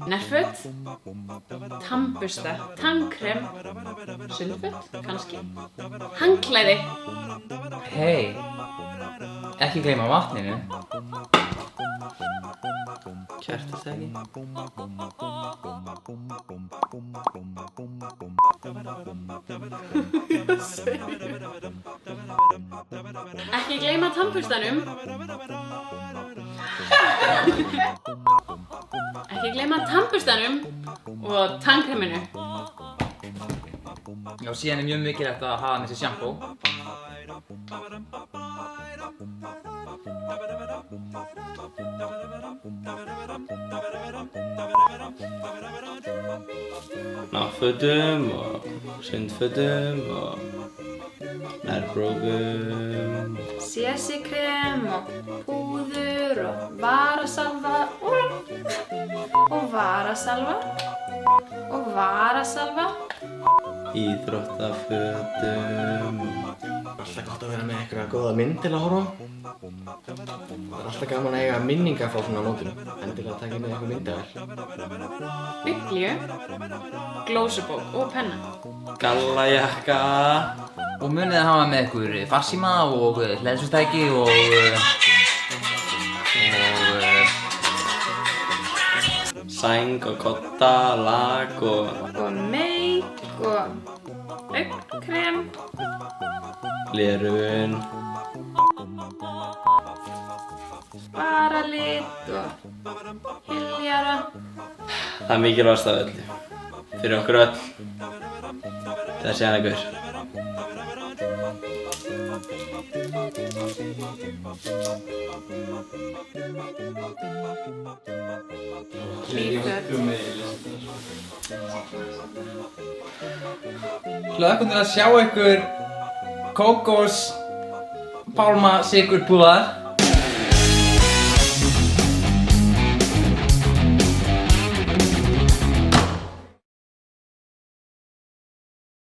Nærföt, tannbursta, tannkrem, sundföt, kannski, handklæði. Hey, ekki gleyma vatninu. Kertastæki. Ekki gleyma tannburstanum. Ekki gleyma tannburstanum og tannkreminu. Já, síðan mjög mikilvægt að hafa með sér sjampó. Náttfötum og sundfötum og nærbrókum. CC-krem og púður og varasalva og varasalva. Íþróttafötum. Alltaf gott að vera með einhverja góða mynd til að horfa á. Það er alltaf gaman að eiga minningar frá svona nótum. Endilega taka með eitthvað myndavél. Biblíu, glósubók og penna. Gallajakka. Og munið að hafa með ykkur farsíma og hleðslustæki og sæng og kodda, lag og meik og augnkrem. gleraugun. Varalit og hyljara. Það er mikilvægast af öllu. Fyrir okkur öll. Þessi hana gaur. Hlýföt. hlökkum til að sjá ykkur kókos pálma sykurpúðar.